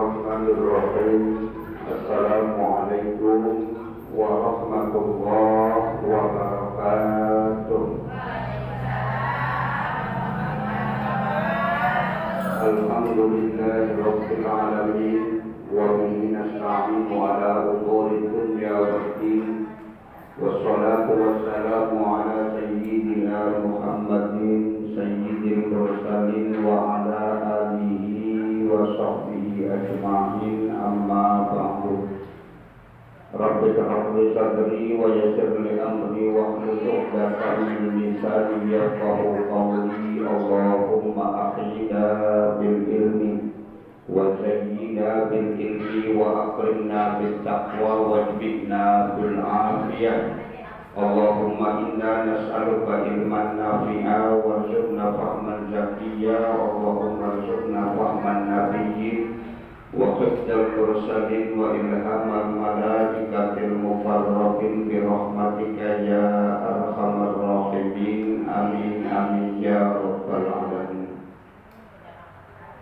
Bismillahirrahmanirrahim. Assalamualaikum warahmatullahi wabarakatuh. Alhamdulillahirabbil alamin wa bihi nasta'inu ala umuri dunya waddin. Wassalatu wassalamu ala sayyidina Muhammadin sayyidil mursalin wa ala alihi wa sahbihi ajma'in, amma ba'du. Rabbi shrah li sadri wa yassir li amri wahlul 'uqdatam min lisani yafqahu qawli. Allahumma ahyina bil ilmi wa zayyina bil ilmi wa akrimna bit taqwa wajbina bil afiyah. Allahumma inna nas'aluka ilman nafi'a warzuqna fahman zakiyya. Allahumma warzuqna fahman nabiyyin wa hifdzal mursalin wa ilhamal malaikatil mufarraqin bi rahmatika ya arhamar rahimin. Amin amin ya rabbal alamin.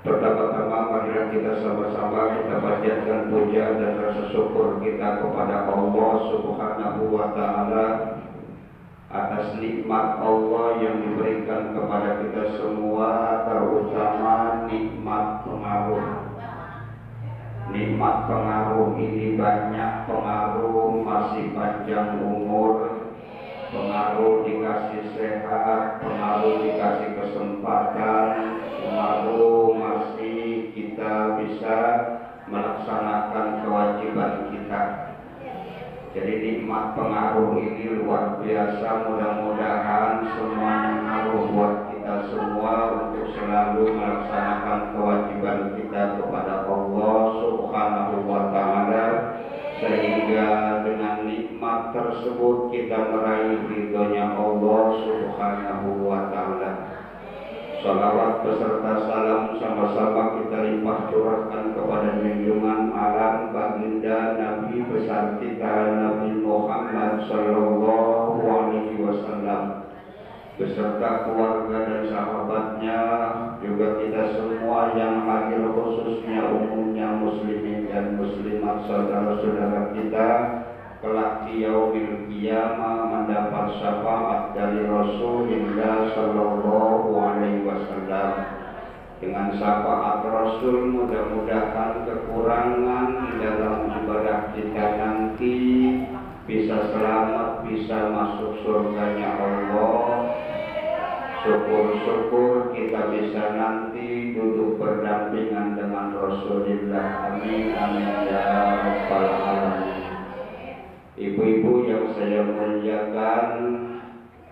Pertama-tama marilah kita sama-sama kita panjatkan puja dan rasa syukur kita kepada Allah Subhanahu wa taala atas nikmat Allah yang diberikan kepada kita semua, terutama nikmat pengaruh. Nikmat pengaruh ini banyak, pengaruh masih panjang umur, pengaruh dikasih sehat, pengaruh dikasih kesempatan, pengaruh masih kita bisa melaksanakan kewajiban kita. Jadi nikmat pengaruh ini luar biasa. Mudah-mudahan semuanya ngaruh buat kita semua untuk selalu melaksanakan kewajiban kita kepada Allah Subhanahu wa ta'ala, sehingga dengan nikmat tersebut kita meraih ridhonya Allah Subhanahu wa ta'ala. Salawat beserta salam sama-sama kita limpah curahkan kepada junjungan alam baginda Nabi besar kita Nabi Muhammad sallallahu alaihi wasallam beserta keluarga dan sahabatnya, juga kita semua yang hadir, khususnya umumnya muslimin dan muslimat saudara-saudara kita kelak di yaumil qiyamah mendapat syafaat dari Rasulullah sallallahu alaihi wasallam. Dengan syafaat Rasul mudah-mudahan kekurangan dalam ibadah kita nanti bisa selamat, bisa masuk surganya Allah. Syukur-syukur kita bisa nanti duduk berdampingan dengan Rasulullah. Amin amin ya rabbal alamin. Ibu-ibu yang saya muliakan,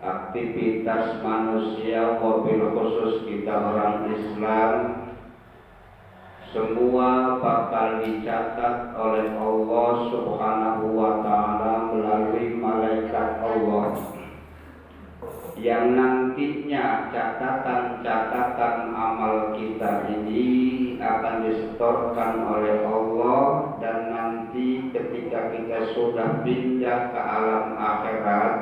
aktivitas manusia, mobil khusus kita orang Islam, semua bakal dicatat oleh Allah Subhanahu wa ta'ala melalui malaikat Allah, yang nantinya catatan-catatan amal kita ini akan disetorkan oleh Allah, dan nanti ketika kita sudah pindah ke alam akhirat,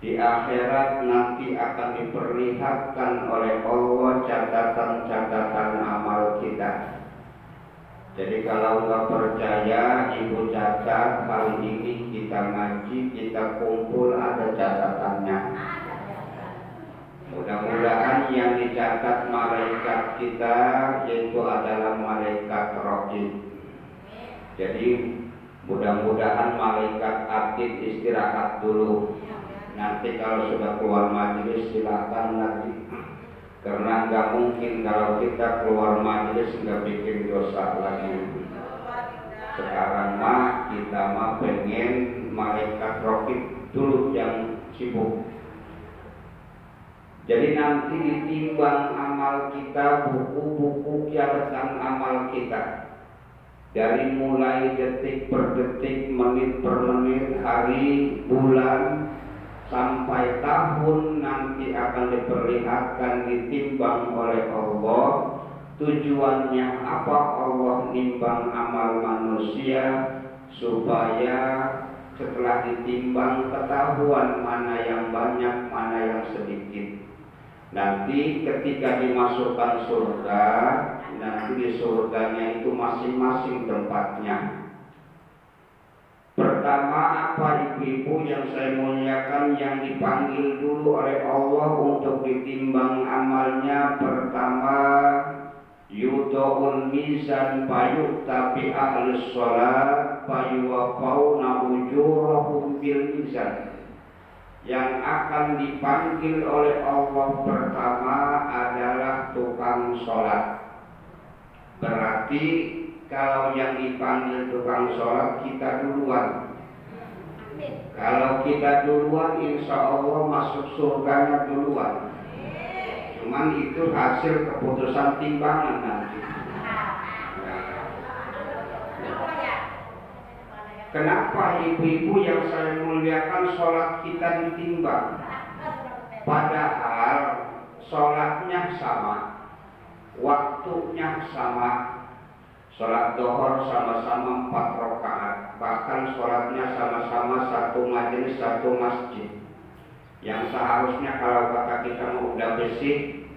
di akhirat nanti akan diperlihatkan oleh Allah catatan-catatan amal kita. Jadi kalau nggak percaya, ibu catat kali ini kita ngaji, kita kumpul, ada catatannya. Mudah-mudahan yang dicatat malaikat kita yaitu adalah malaikat raqib. Jadi mudah-mudahan malaikat atid istirahat dulu. Nanti kalau sudah keluar majelis silakan lagi. Karena nggak mungkin kalau kita keluar majelis nggak bikin dosa lagi. Sekarang mah kita mah pengen malaikat raqib dulu yang sibuk. Jadi nanti ditimbang amal kita, buku-buku catatan amal kita, dari mulai detik per detik, menit per menit, hari, bulan, sampai tahun nanti akan diperlihatkan, ditimbang oleh Allah. Tujuannya apa Allah nimbang amal manusia? Supaya setelah ditimbang ketahuan mana yang banyak, mana yang sedikit. Nanti ketika dimasukkan surga, nanti di surganya itu masing-masing tempatnya. Pertama, apa ibu-ibu yang saya muliakan, yang dipanggil dulu oleh Allah untuk ditimbang amalnya? Pertama, yudha'ul mizan fayukta bi ahlus sholat fayuwafawna ujurahum bil mizan. Yang akan dipanggil oleh Allah pertama adalah tukang sholat. Berarti kalau yang dipanggil tukang sholat kita duluan. Kalau kita duluan, insya Allah masuk surganya duluan. Cuman itu hasil keputusan timbangan nanti. Kenapa ibu-ibu yang saya muliakan sholat kita ditimbang? Padahal sholatnya sama, waktunya sama. Sholat dohor sama-sama 4 rakaat, bahkan sholatnya sama-sama satu majelis, satu masjid. Yang seharusnya kalau kata kita mau udah bersih,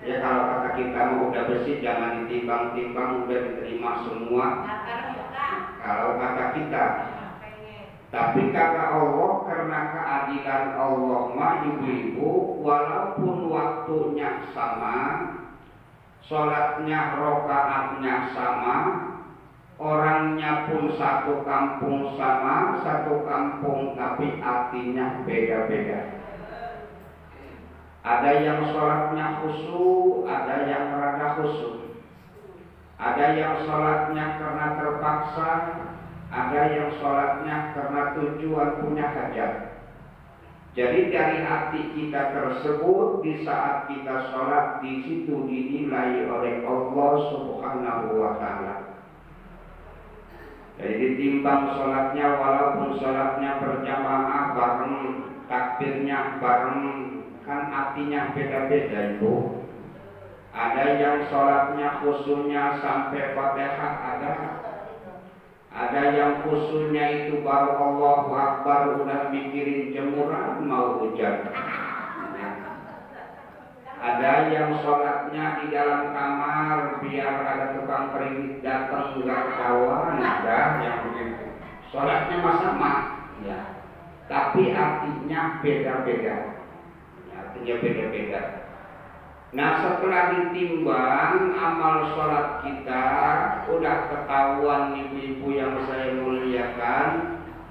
ya kalau kata kita mau udah bersih jangan ditimbang-timbang, udah diterima semua. Kalau kata kita, tapi kata Allah, karena keadilan Allah mah ibu-ibu, walaupun waktunya sama, sholatnya rokaatnya sama, orangnya pun satu kampung sama, satu kampung tapi artinya beda-beda. Ada yang sholatnya khusyuk, ada yang rada khusyuk. Ada yang sholatnya karena terpaksa, ada yang sholatnya karena tujuan punya hajat. Jadi dari hati kita tersebut, di saat kita sholat, di situ dinilai oleh Allah Subhanahu wa Ta'ala. Jadi ditimbang sholatnya, walaupun sholatnya berjamaah bareng, takbirnya bareng, kan artinya beda-beda itu. Ada yang sholatnya khusyuknya sampai Fatihah, ada yang khusyuknya itu baru Allahu Akbar udah mikirin jemuran mau hujan. Ada yang sholatnya di dalam kamar biar ada tukang keringet datang nggak ketahuan, ada yang begitu. Sholatnya sama, ya, tapi artinya beda-beda. Artinya beda-beda. Nah, setelah ditimbang amal sholat kita, udah ketahuan ibu-ibu yang saya muliakan,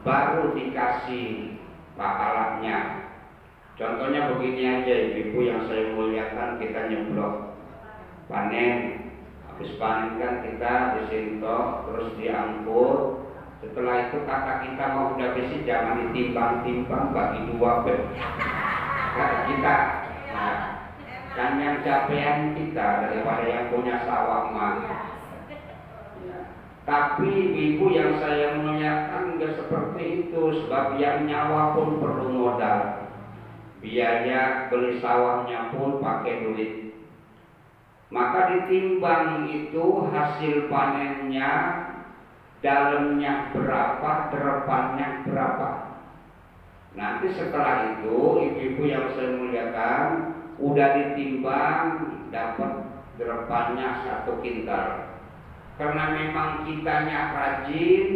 baru dikasih pahalanya. Contohnya begini aja ibu-ibu yang saya muliakan, kita nyeblok panen, habis panen kan kita disintok, terus diangkut. Setelah itu kata kita mau udah bersih, jangan ditimbang-timbang, bagi 2 kata kita. Nah, kan yang capean kita daripada yang punya sawah mah. Ya. Tapi ibu yang saya muliakan nggak seperti itu, sebab yang nyawa pun perlu modal. Biaya beli sawahnya pun pakai duit. Maka ditimbang itu hasil panennya, dalamnya berapa, depannya berapa. Nanti setelah itu ibu-ibu yang saya muliakan, udah ditimbang dapat depannya 1 kintal. Karena memang kitanya rajin,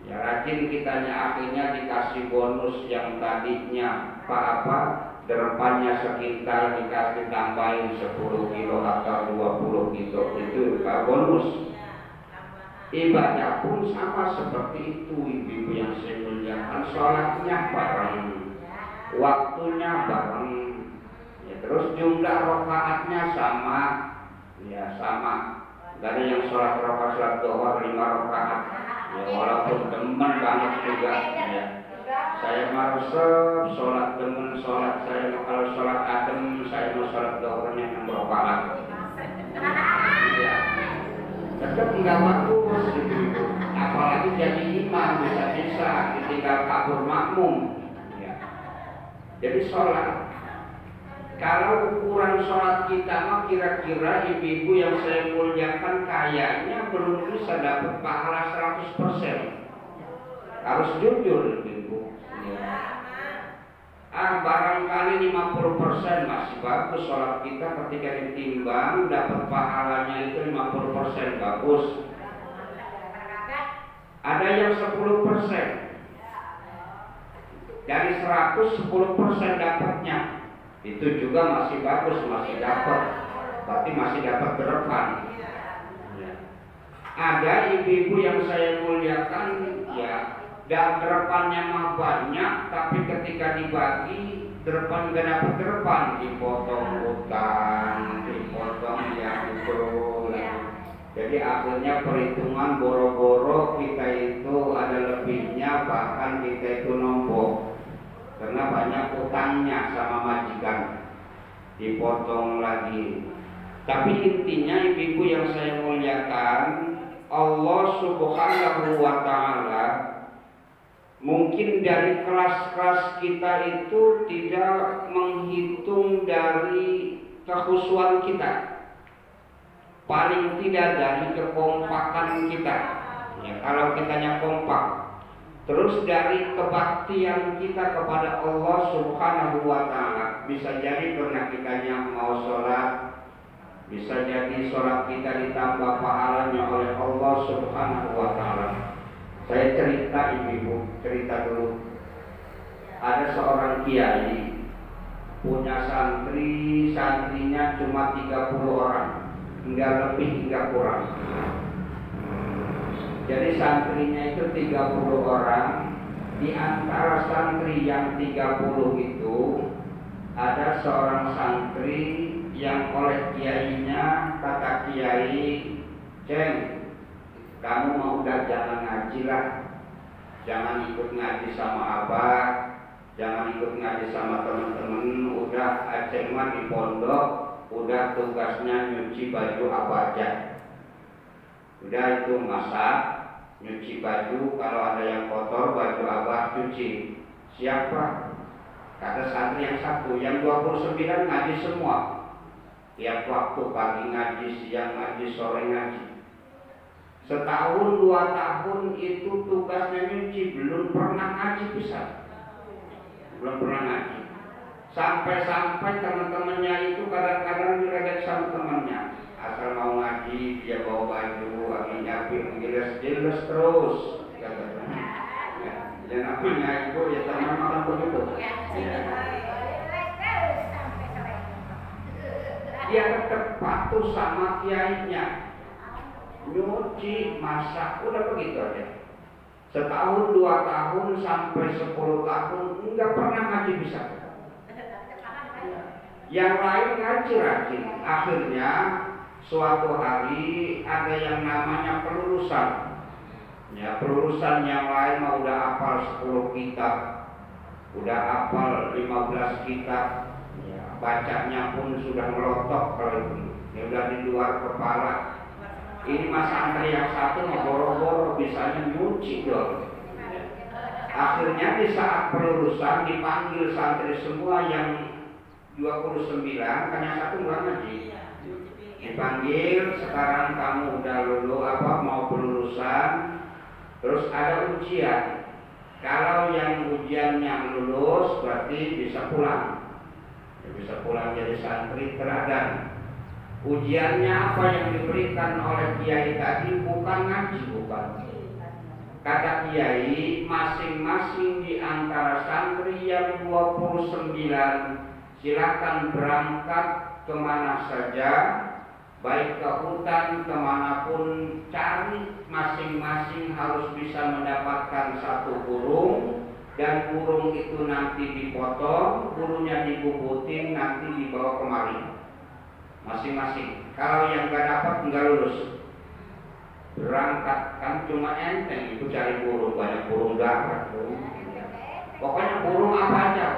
ya rajin kitanya, akhirnya dikasih bonus yang tadinya apa depannya sekintal dikasih tambahin 10 kilo atau 20 kilo, itu bonus. Ibadah pun sama seperti itu ibu-ibu yang saya muliakan, sholatnya bareng, waktunya bareng, ya, terus jumlah rakaatnya sama, ya sama. Gak ada yang sholat dohor 5 rakaat, ya walaupun demen banget juga, ya. Saya mau sholat demen, sholat saya kalau sholat adem, saya mau sholat dohornya 6 rakaat. Ya. Tetap nggak bagus gitu. Apalagi jadi imam bisa-bisa ditinggal kabur makmum, ya. Jadi sholat, kalau ukuran sholat kita mah kira-kira ibu-ibu yang saya muliakan kayaknya belum bisa dapat pahala 100%. Harus jujur ibu-ibu, ya. Barangkali paling 50% masih bagus sholat kita ketika ditimbang dapat pahalanya itu 50% bagus. Ada yang 10%. Dari 100 10% dapatnya. Itu juga masih bagus, masih dapat. Berarti masih dapat derepan. Ada ibu-ibu yang saya muliakan, ya, dan derepannya mah banyak, tapi ketika dibagi derepan gak dapat derepan, dipotong utang, dipotong yang itu. Jadi akhirnya perhitungan boro-boro kita itu ada lebihnya, bahkan kita itu nombok karena banyak utangnya sama majikan, dipotong lagi. Tapi intinya ibu-ibu yang saya muliakan, Allah Subhanahu wa ta'ala mungkin dari kelas-kelas kita itu tidak menghitung dari kekhusyuan kita, paling tidak dari kekompakan kita. Ya, kalau kitanya kompak, terus dari kebaktian kita kepada Allah Subhanahu wa ta'ala, bisa jadi karena kitanya mau sholat, bisa jadi sholat kita ditambah pahalanya oleh Allah Subhanahu wa ta'ala. Saya cerita ibu-ibu, cerita dulu. Ada seorang kiai punya santri, santrinya cuma 30 orang, hingga lebih hingga kurang. Jadi santrinya itu 30 orang. Di antara santri yang 30 itu ada seorang santri yang oleh kiainya kata kiai, "Ceng, kamu mau udah jangan ngaji lah, jangan ikut ngaji sama abah, jangan ikut ngaji sama teman-teman, udah Aceh mah di pondok, udah tugasnya nyuci baju abah aja, udah itu masak, nyuci baju, kalau ada yang kotor baju abah cuci." Siapa? Kata santri yang satu, yang 29 ngaji semua, tiap waktu pagi ngaji, siang ngaji, sore ngaji. Setahun 2 tahun itu tugasnya nyuci, belum pernah ngaji bisa, belum pernah ngaji. Sampai-sampai teman-temannya itu kadang-kadang diledek sama temannya, asal mau ngaji dia bawa baju, lagi nyapir, giles-giles terus. Ya namanya itu ya teman makan begitu. Ya. Dia tetap patuh sama kiainya, nyuci, masak, udah begitu aja. Setahun 2 tahun sampai 10 tahun enggak pernah ngaji bisa. Yang lain ngaji rajin. Akhirnya suatu hari ada yang namanya pelulusan. Ya, pelulusan yang lain mah udah hafal 10 kitab, udah hafal 15 kitab. Ya, bacanya pun sudah melotok kalau itu. Ya udah di luar kepala. Ini mas santri yang satu mau boro-boro bisanya nyuci dong. Akhirnya di saat pelulusan dipanggil santri semua yang 29, kan yang satu nggak ngaji. Dipanggil, sekarang kamu udah lulus mau pelulusan. Terus ada ujian. Kalau yang ujiannya lulus berarti bisa pulang. Ya, bisa pulang jadi santri teladan. Ujiannya apa yang diberikan oleh kiai tadi? Bukan ngaji, bukan. Kata kiai, masing-masing di antara santri yang 29 silakan berangkat kemana saja, baik ke hutan kemanapun, cari, masing-masing harus bisa mendapatkan 1 burung, dan burung itu nanti dipotong, burungnya dibubutin, nanti dibawa kemari masing-masing. Kalau yang gak dapat nggak lulus, berangkat. Kan cuma enteng itu cari burung, banyak burung dapat, pokoknya burung apa aja.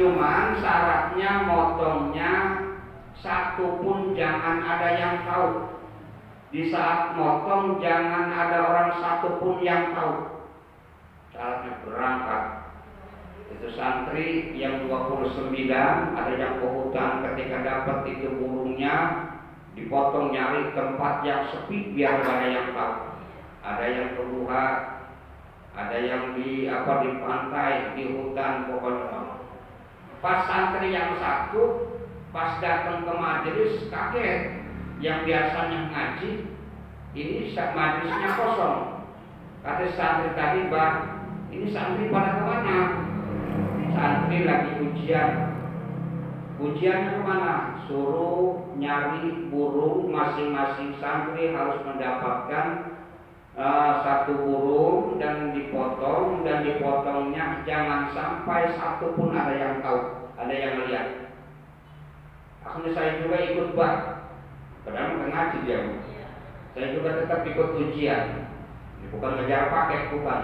Cuman syaratnya motongnya 1 pun jangan ada yang tahu. Di saat motong jangan ada orang 1 pun yang tahu. Syaratnya berangkat. Itu santri yang 29 ada yang ke hutan, ketika dapat itu burungnya dipotong, nyari tempat yang sepi biar gak ada yang tahu. Ada yang ke gua, ada yang di pantai, di hutan, pokoknya Pas santri yang satu pas datang ke majelis kaget, yang biasanya ngaji ini majelisnya kosong. Kata santri tadi, Bang, ini santri pada kemana? Santri lagi ujian. Ujiannya kemana? Suruh nyari burung, masing-masing santri harus mendapatkan satu burung dan dipotongnya jangan sampai satu pun ada yang tahu, ada yang melihat. Akhirnya saya juga ikut, Bang. Padahal bukan ngaji dia. Saya juga tetap ikut ujian. Bukan ngejar paket, bukan.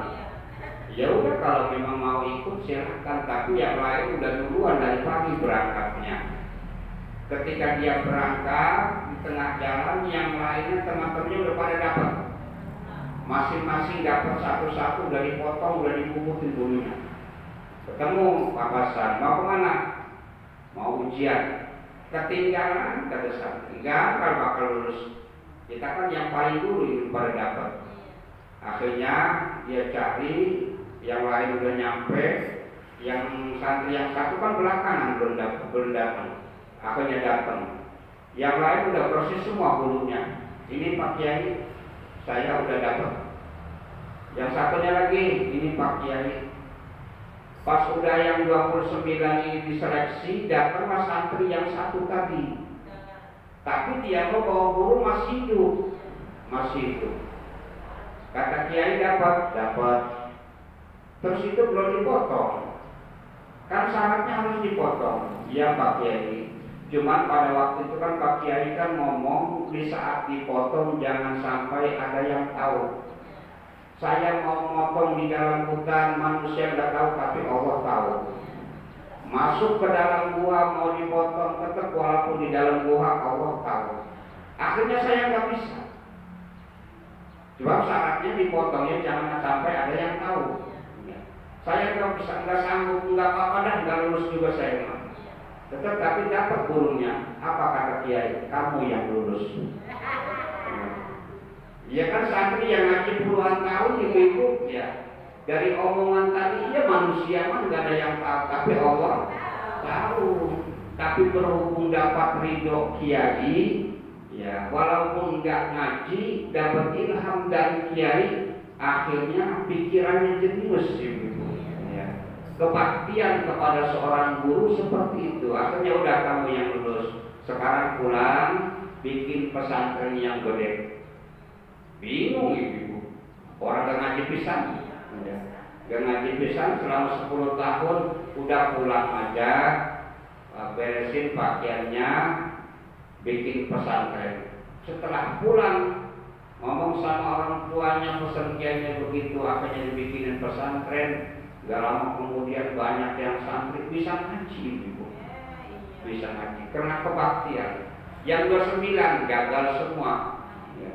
Ya udah, kalau memang mau ikut silahkan, tapi yang lain udah duluan dari pagi berangkatnya. Ketika dia berangkat di tengah jalan, yang lainnya teman-temannya udah pada dapat, masing-masing dapat satu-satu, udah dipotong, udah dibungkusin bulunya. Ketemu Pak Hasan, mau kemana? Mau ujian. Ketinggalan, kata santri, enggak bakal lulus. Kita kan yang paling dulu ini pada dapat. Akhirnya dia cari, yang lain udah nyampe, yang santri yang satu kan belakangan belum datang. Akhirnya datang. Yang lain udah proses semua bulunya. Ini Pak Kiai, saya udah dapat. Yang satunya lagi, ini Pak Kiai. Pas udah yang 29 ini diseleksi, datanglah santri yang satu tadi. Tapi dia mau bawa bulu masih hidup. Kata Kiai dapat. Terus itu belum dipotong. Kan syaratnya harus dipotong. Iya Pak Kiai. Cuman pada waktu itu kan Pak Kiai kan ngomong di saat dipotong jangan sampai ada yang tahu. Saya mau motong di dalam hutan, manusia nggak tahu tapi Allah tahu. Masuk ke dalam gua mau dipotong tetap walaupun di dalam gua Allah tahu. Akhirnya saya nggak bisa. Sebab syaratnya dipotongnya jangan sampai ada yang tahu. Saya nggak sanggup, nggak apa-apa dah, nggak lulus juga saya mah. Tapi dapat burungnya. Apa kata Kiai? Kamu yang lulus. Ya kan santri yang ngaji puluhan tahun ibu-ibu ya. Dari omongan tadi ya manusia mah nggak ada yang tahu, tapi Allah tahu. Tapi berhubung dapat ridho Kiai, ya walaupun nggak ngaji, dapat ilham dari Kiai, akhirnya pikirannya jenius ibu-ibu. Ya. Kebaktian kepada seorang guru seperti itu. Akhirnya udah kamu yang lulus. Sekarang pulang bikin pesantren yang gede. Bingung ibu-ibu. Orang gak ngaji pisan. Ya. Gak ngaji pisan selama 10 tahun udah pulang aja, beresin pakaiannya, bikin pesantren. Setelah pulang ngomong sama orang tuanya pesan kiainya begitu, akhirnya dibikinin pesantren. Gak lama kemudian banyak yang santri bisa ngaji ibu. Bisa ngaji karena kebaktian. Yang 29 gagal semua. Ya.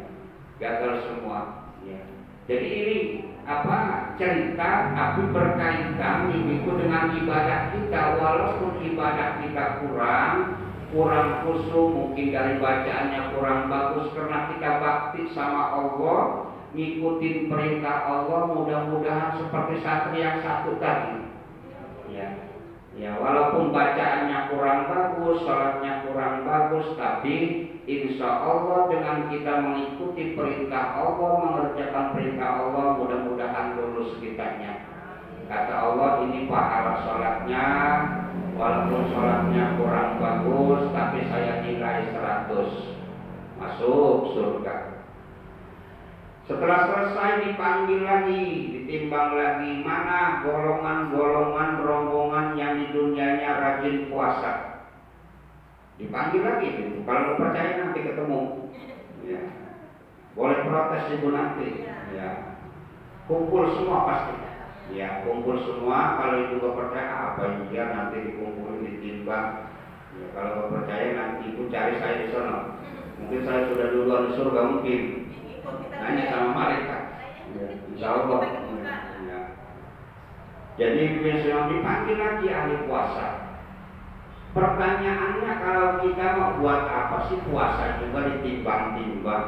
Gagal semua. Ya. Jadi ini cerita tapi berkaitan itu dengan ibadah kita. Walaupun ibadah kita kurang khusyuk, mungkin dari bacaannya kurang bagus karena kita bakti sama Allah, ngikutin perintah Allah, mudah-mudahan seperti santri yang satu tadi. Ya, walaupun bacaannya kurang bagus, sholatnya kurang bagus, tapi insya Allah dengan kita mengikuti perintah Allah, mengerjakan perintah Allah, mudah-mudahan lulus kitanya. Kata Allah, ini pahala sholatnya, walaupun sholatnya kurang bagus, tapi saya nilai 100, masuk surga. Setelah selesai dipanggil lagi, ditimbang lagi, mana golongan-golongan rombongan yang di dunianya rajin puasa. Dipanggil lagi itu. Kalau lo percaya nanti ketemu. Ya. Boleh protes ibu nanti. Ya. Kumpul semua pasti. Ya, kumpul semua. Kalau ibu gak percaya apa iya nanti dikumpulin ditimbang. Ya, kalau gak percaya nanti ibu cari saya di sana. Mungkin saya sudah duluan di surga mungkin. Nanya sama malaikat. Ya, insya Allah. Ya. Jadi besok dipanggil lagi ahli puasa. Pertanyaannya, kalau kita mau buat apa sih puasa juga ditimbang-timbang.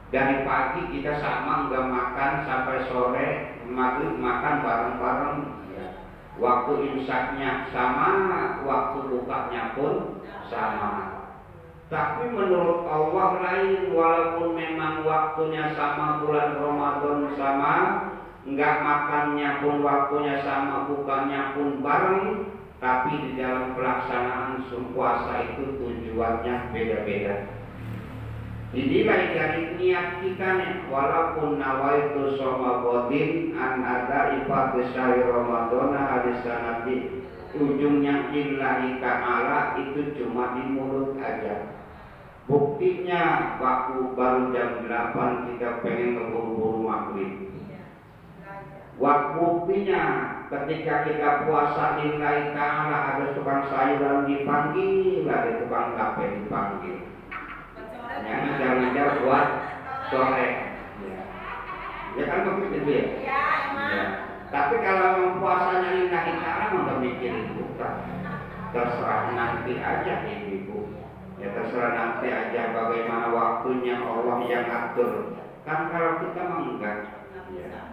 Dari pagi kita sama nggak makan sampai sore maghrib makan bareng-bareng. Ya. waktu imsaknya sama, waktu bukanya pun sama. Tapi menurut Allah lain, walaupun memang waktunya sama, bulan Ramadan sama, enggak makannya pun waktunya sama, bukannya pun bareng, tapi di dalam pelaksanaan puasa itu tujuannya beda-beda. Dinilai dari niat kita nih, walaupun nawaitu shoma bodin an ada ibadah syahri Ramadan hadisanati, ujungnya lillahi ta'ala, itu cuma di mulut aja. Buktinya waktu baru jam 8 kita pengen keburu-buru maghrib. Buktinya ketika kita puasa lillahi ta'ala, ada tukang sayuran dipanggil, ada tukang kafe dipanggil. Yang ngejar-ngejar buat sore. Ya kan begitu ya? Ya. Tapi kalau puasanya lillahi ta'ala, nggak mikirin bukan. Terserah nanti aja ibu. Ya terserah nanti aja bagaimana waktunya, Allah yang atur. Kan kalau kita enggak. Ya.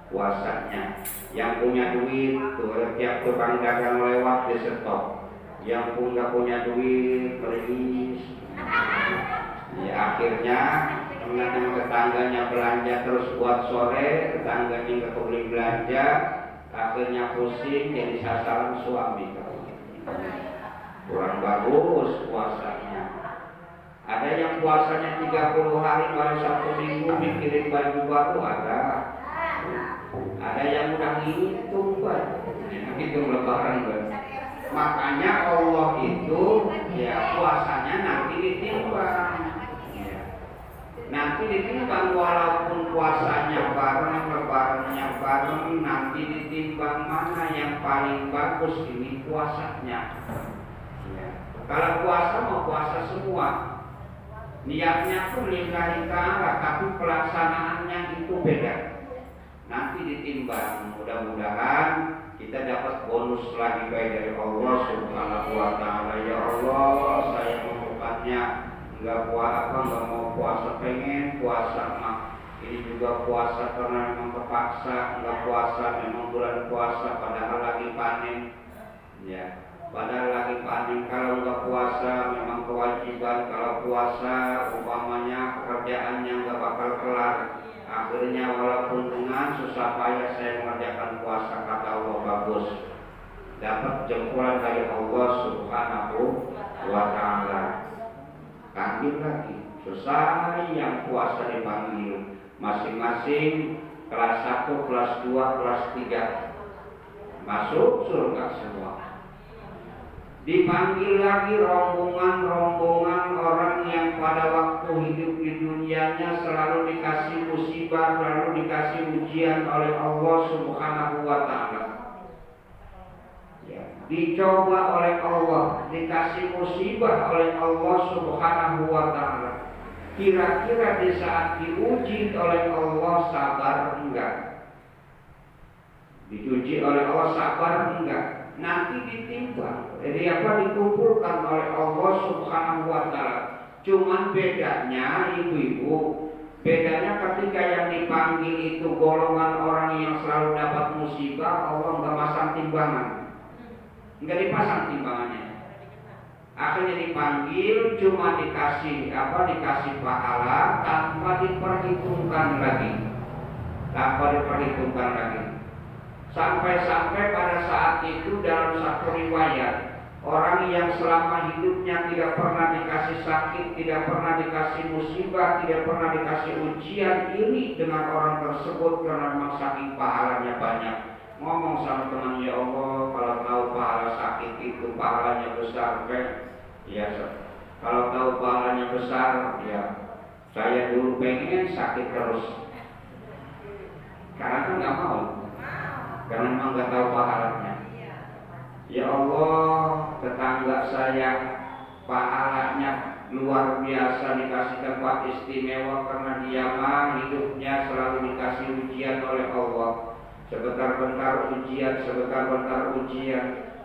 Puasanya yang punya duit tuh tiap tukang dagang lewat di stop. Yang nggak punya duit merilis. Ya akhirnya teman-teman tetangganya belanja terus buat sore, tetangganya nggak beli belanja, akhirnya pusing jadi sasaran suami. Kurang bagus puasanya. Ada yang puasanya 30 hari baru 1 minggu mikirin baju baru, ada yang udah ngitung hitung lebaran Makanya Allah itu ya puasanya nanti ditimbang. Nanti ditimbang, walaupun puasanya bareng, lebarannya bareng, nanti ditimbang mana yang paling bagus ini puasanya. Ya. Kalau puasa mau puasa semua, niatnya pun lillahi ta'ala, tapi pelaksanaannya itu beda. Nanti ditimbang, mudah-mudahan kita dapat bonus lagi baik dari Allah Subhanahu wa ta'ala. Ya Allah, saya bukannya nggak mau puasa, pengen puasa mah ini juga puasa karena memang terpaksa, nggak puasa memang bulan puasa padahal lagi panen, ya padahal lagi panen. Kalau nggak puasa memang kewajiban, kalau puasa umpamanya pekerjaannya nggak bakal kelar, akhirnya walaupun dengan susah payah saya mengerjakan puasa, kata Allah bagus, dapat jempuran dari Allah Subhanahu wa ta'ala. Panggil lagi, selesai yang puasa dipanggil masing-masing kelas 1, kelas 2, kelas 3 masuk surga semua. Dipanggil lagi rombongan-rombongan orang yang pada waktu hidup di dunianya selalu dikasih musibah, selalu dikasih ujian oleh Allah Subhanahu wa ta'ala. Dicoba oleh Allah, dikasih musibah oleh Allah Subhanahu wa ta'ala. Kira-kira di saat diuji oleh Allah sabar enggak? Diuji oleh Allah sabar enggak? Nanti ditimbang. Jadi dikumpulkan oleh Allah Subhanahu wa ta'ala. Cuman bedanya ibu-ibu, bedanya ketika yang dipanggil itu golongan orang yang selalu dapat musibah, Allah enggak masang timbangan. Enggak dipasang timbangannya. Akhirnya dipanggil cuma dikasih pahala tanpa diperhitungkan lagi. Sampai-sampai pada saat itu dalam satu riwayat, orang yang selama hidupnya tidak pernah dikasih sakit, tidak pernah dikasih musibah, tidak pernah dikasih ujian, iri dengan orang tersebut karena memang saking pahalanya banyak. Ngomong sama teman, ya Allah, kalau tahu pahala sakit itu pahalanya besar, ya kalau tahu pahalanya besar, ya saya dulu pengen sakit terus. Karena kan nggak mau, karena memang nggak tahu pahalanya. Ya Allah, tetangga saya pahalanya luar biasa, dikasih tempat istimewa karena dia mah hidupnya selalu dikasih ujian oleh Allah. Sebentar-bentar ujian,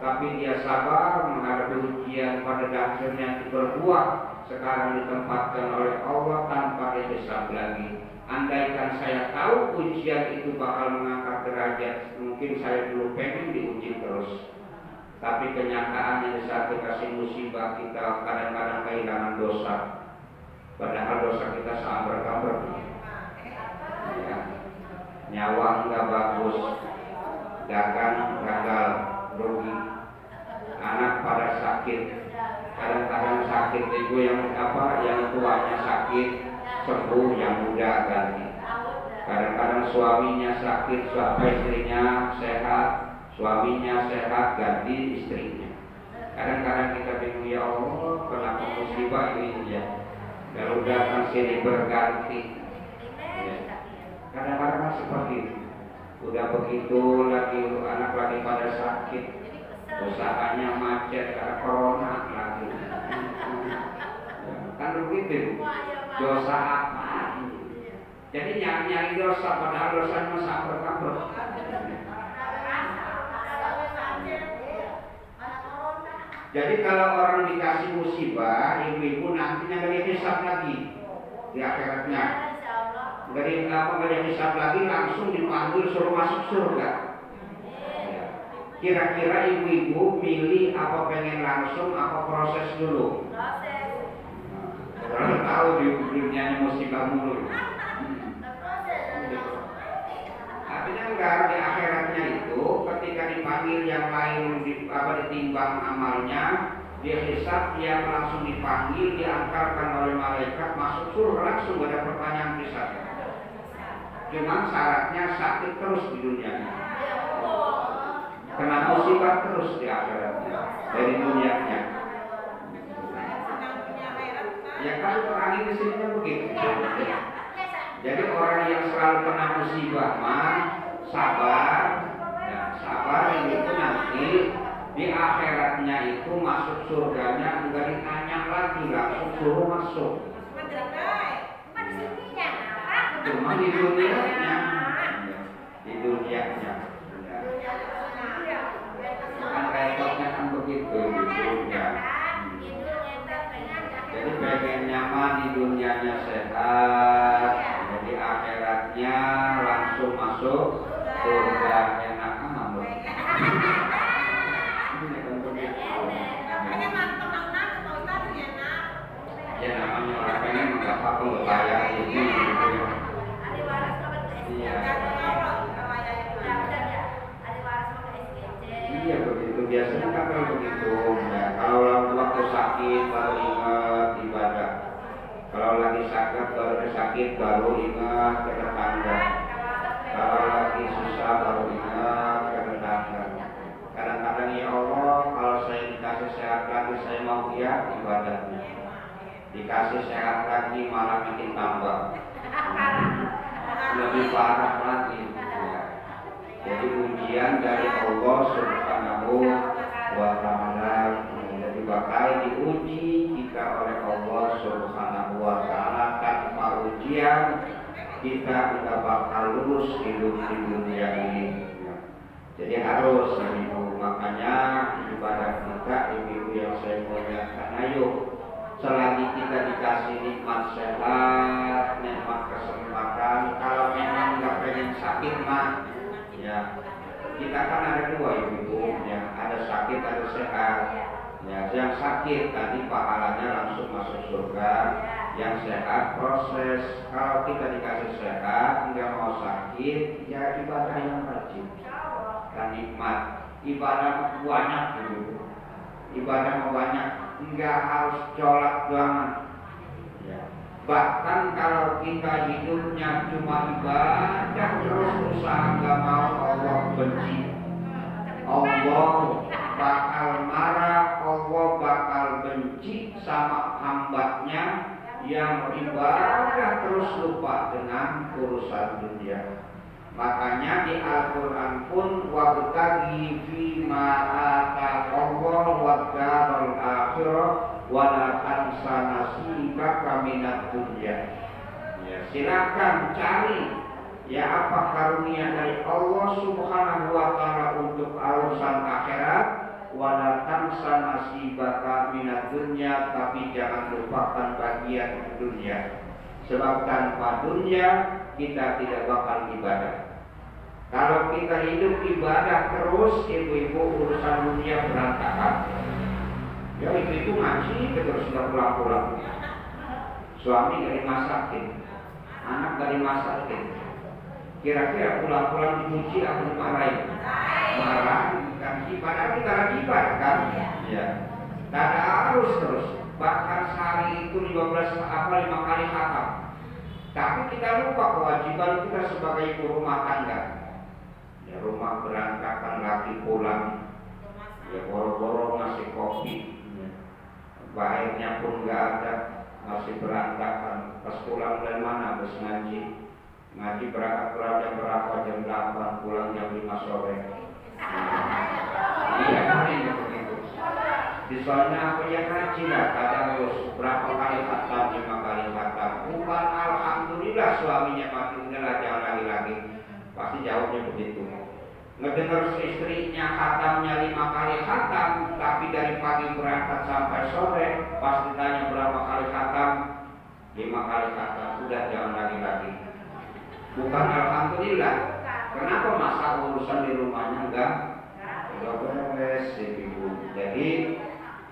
tapi dia sabar menghadapi ujian, pada akhirnya berbuah. Sekarang ditempatkan oleh Allah tanpa dihisab lagi. Andaikan saya tahu ujian itu bakal mengangkat derajat, mungkin saya dulu pengen diuji terus. Tapi kenyataannya di saat dikasih musibah kita kadang-kadang kehilangan dosa. Padahal dosa kita sangat berkabur. Ya. Nyawa enggak bagus, dagang gagal, rugi, anak pada sakit, kadang-kadang sakit itu yang tuanya sakit, sembuh yang muda ganti. Kadang-kadang suaminya sakit, istrinya sehat, suaminya sehat ganti istrinya. Kadang-kadang kita bingung, ya Allah, kenapa musibah ini ya? Kalau datang sini berganti. Ya. Kadang-kadang seperti itu. Udah begitu lagi anak lagi pada sakit, usahanya macet karena corona lagi. Kan begitu. Dosa apa? Jadi nyari dosa padahal dosanya sangat berkabur. Jadi kalau orang dikasih musibah, ibu-ibu nantinya gak dihisab lagi di akhiratnya. Gak dihisab lagi, langsung dipanggil suruh masuk surga. Kira-kira ibu-ibu milih apa, pengen langsung apa proses dulu? Kalau tahu di dunianya musibah mulu. Artinya enggak, di akhiratnya itu ketika dipanggil yang lain ditimbang amalnya, dia hisab, dia langsung dipanggil, diantarkan oleh malaikat masuk surga langsung, gak ada pertanyaan hisab. Cuma syaratnya sakit terus di dunianya, kena musibah terus di akhiratnya dari dunianya. Ya kan orang ini sini begitu. Jadi orang yang selalu kena musibah mah sabar, ya, sabar itu nanti di akhiratnya itu masuk surganya enggak ditanya lagi, langsung suruh masuk. Cuma di dunianya, kan repotnya kan begitu di dunia. Jadi pengen nyaman di dunianya sehat, jadi akhiratnya langsung masuk surga, enak amat. Ya namanya orang pengen nggak apa-apa bayar ini gitu ya. Iya. Iya begitu biasanya kan kalau begitu. Ya, kalau waktu sakit baru ingat ibadah. Kalau lagi sakit baru ingat ke tetangga. Kalau lagi susah baru ingat ke tetangga. Kadang-kadang ya Allah, kalau saya dikasih sehat lagi saya mau ibadahnya. Dikasih sehat lagi malah makin tambah, lebih parah lagi. Ya. Jadi ujian dari Allah Subhanahu wa Ta'ala. Jadi bakal diuji kita oleh Allah Subhanahu wa Ta'ala. Tanpa ujian kita tidak bakal lulus hidup di dunia ini. Jadi harus ibu, makanya ibadah kita ibu yang saya muliakan, ayo selagi kita dikasih nikmat sehat, nikmat kesempatan, kalau memang nggak pengen sakit mah, ya kita kan ada dua ibu, ya ada sakit ada sehat. Ya yang sakit tadi pahalanya langsung masuk surga, yang sehat proses. Kalau kita dikasih sehat, nggak mau sakit, ya ibadah yang rajin, kan nikmat. Ibadah banyak dulu, ibadah banyak. Enggak harus colak banget ya. Bahkan kalau kita hidupnya cuma ibadah terus, usaha enggak mau, Allah benci. Allah bakal marah, Allah bakal benci sama hambanya yang ibadah terus lupa dengan urusan dunia. Makanya di Al-Quran pun wabtaghi fima ataqallahu wad-darul akhirah wa la tansa nasibaka minad dunya. Ya, silakan cari ya apa karunia dari Allah Subhanahu wa Ta'ala untuk urusan akhirat, wa la tansa nasibaka minad dunya, tapi jangan lupakan bagian dunia. Sebab tanpa dunia kita tidak bakal ibadah. Kalau kita hidup ibadah terus, ibu-ibu, urusan dunia berantakan. Ya itu ngaji terus nggak pulang-pulang. Suami dari masakin, anak dari masakin. Kira-kira pulang-pulang dipuji aku dimarahin? Marah, kan padahal kita lagi ibadah kan? Ya. Dan harus terus. Bahkan sehari itu 5 kali khatam. Tapi kita lupa kewajiban kita sebagai ibu rumah tangga. Ya rumah berantakan lagi pulang. Ya boro-boro ngasih kopi. Airnya pun nggak ada, masih berantakan. Pas pulang dari mana habis ngaji berangkat jam berapa? Jam 8, pulang jam 5 sore. Iya ini begitu. Di soalnya apa yang ngaji lah, kadang harus berapa kali khatam, 5 kali khatam. Bukan alhamdulillah suaminya mati, udahlah jangan lagi. Pasti jawabnya begitu. Ngedengar istrinya khatamnya 5 kali khatam, tapi dari pagi berangkat sampai sore, pas ditanya berapa kali khatam, 5 kali khatam, sudah jangan lagi. Bukan alhamdulillah. Kenapa masa urusan di rumahnya enggak beres, ibu. Jadi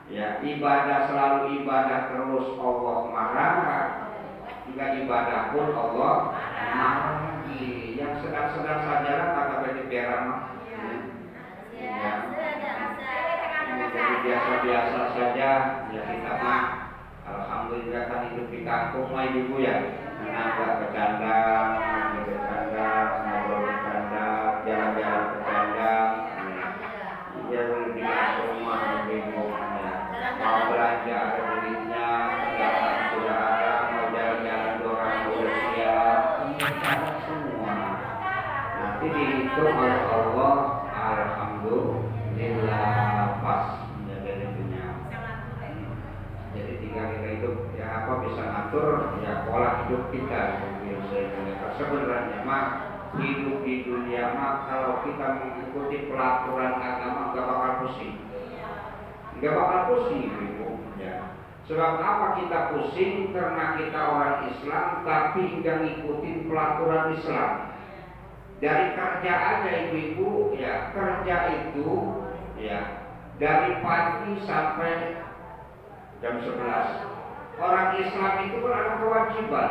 ya ibadah selalu ibadah terus Allah marah, enggak ibadah pun Allah marah. Yang sedang-sedang saja lah kata Beti Berama. Ya. Jadi biasa-biasa saja ya kita mah. Alhamdulillah kan hidup di kampung mah ibu ya. Menambah bercanda, ngobrol bercanda, jalan-jalan bercanda. Ya di kampung mah ibu. Mau belanja ada duitnya, kendaraan sudah ada, mau jalan-jalan dorang udah siap. Nanti dihitung oleh Allah, alhamdulillah pas menjadi dunia. Jadi tinggal kita hidup ya apa bisa ngatur ya pola hidup kita. Sebenarnya mah hidup di dunia mah kalau kita mengikuti pelaturan agama nggak bakal pusing, ibu. Ya. Sebab apa kita pusing? Karena kita orang Islam tapi nggak ngikutin pelaturan Islam. Dari kerja aja ibu-ibu ya, kerja itu ya dari pagi sampai jam 11. Orang Islam itu kan ada kewajiban.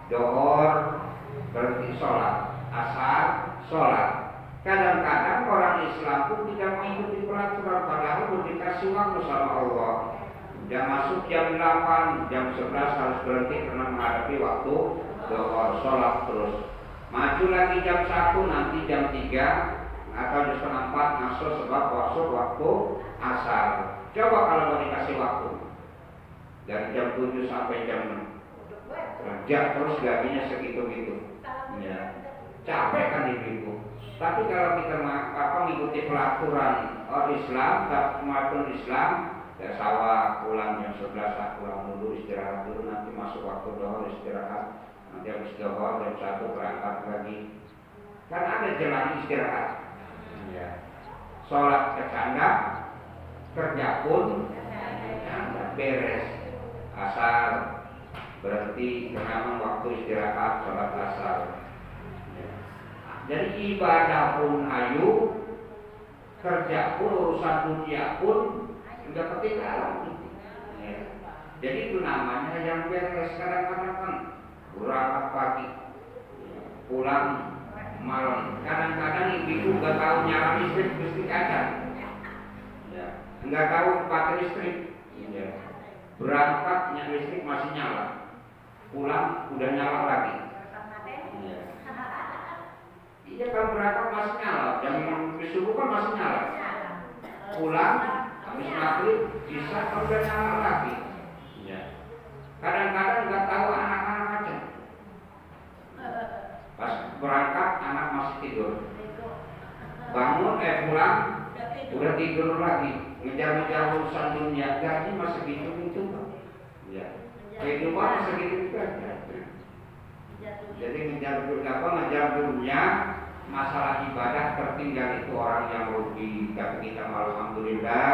Dohor berarti sholat, asar sholat. Kadang-kadang orang Islam pun tidak mengikuti peraturan, padahal udah dikasih waktu sama Allah. Jam masuk jam 8, jam 11 harus berhenti karena menghadapi waktu dohor, sholat terus. Maju lagi jam 1, nanti jam 3 atau jam setengah 4 masuk sebab masuk waktu asar. Coba kalau mau dikasih waktu dari jam 7 sampai jam 6 kerja terus gajinya segitu-gitu ya. Capek kan ibu. Tapi kalau kita mengikuti pelaturan Islam, kemajuan Islam ya sawah pulang jam 11 pulang dulu istirahat dulu, nanti masuk waktu dohor istirahat. Nanti habis dohor jam 1 berangkat lagi. Kan ada jalan istirahat. Ya. Sholat kecanda, kerja pun kecanda, beres. Asar berhenti karena waktu istirahat sholat asar. Ya. Jadi ibadah pun ayu, kerja pun urusan dunia pun tidak ketinggalan. Ya. Jadi itu namanya yang beres. Kadang-kadang kan berangkat pagi, pulang malam. Kadang-kadang ibu nggak tahu nyala listrik aja, ya. Nggak tahu pakai listrik. Ya. Berangkat listrik masih nyala, pulang udah nyala lagi. Ya. Iya kalau berangkat masih nyala, jam subuh kan masih nyala. Pulang habis maghrib bisa kalau udah nyala lagi. Ya. Kadang-kadang nggak tahu anak-anak aja. Pas berangkat anak masih tidur. Bangun pulang udah tidur lagi. Ngejar-ngejar urusan dunia, gaji masih gitu-gitu. Ya. Kehidupan masih gitu-gitu aja. Jadi ngejar dunia, masalah ibadah tertinggal itu orang yang rugi. Tapi kita alhamdulillah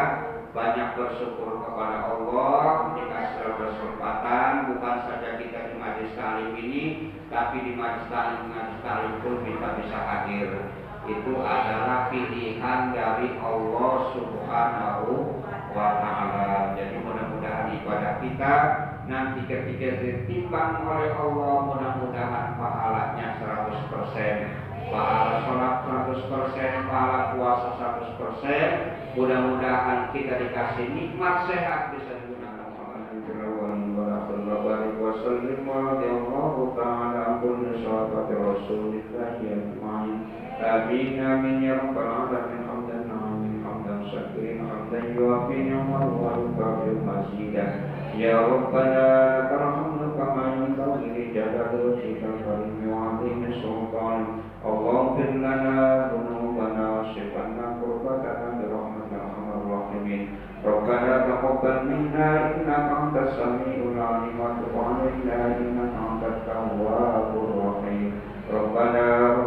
banyak bersyukur kepada Allah dikasih kesempatan, bukan saja kita di majelis taklim ini, tapi di majelis taklim pun kita bisa hadir. itu adalah pilihan dari Allah Subhanahu wa Ta'ala. Jadi mudah-mudahan ibadah kita nanti ketika ditimbang oleh Allah, mudah-mudahan pahalanya 100%, pahala sholat 100%, pahala puasa 100%. Mudah-mudahan kita dikasih nikmat sehat bisa digunakan. Amin amin ya rabbal alamin. Hamdan amin hamdan syakirin hamdan yuafi ni'amahu wa yukafi mazidah. Ya Rabbana tarhamna kama yanbaghi li jalali wajhikal karim wa 'azimi sultan. Allahumma lana dhunubana wa shifna qurbatana bi rahmatika arhamar rahimin. Rabbana taqabbal minna innaka antas samiul 'alim wa tub 'alaina innaka antat tawwabur rahim. Rabbana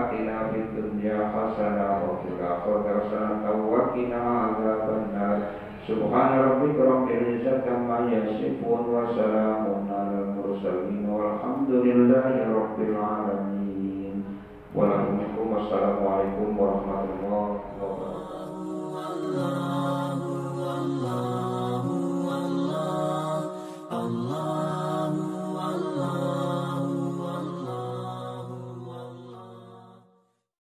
atina fid dunya hasanah wa fil akhirati hasanah wa qina adzabannar. Subhana rabbika rabbil izzati amma yasifun wa salamun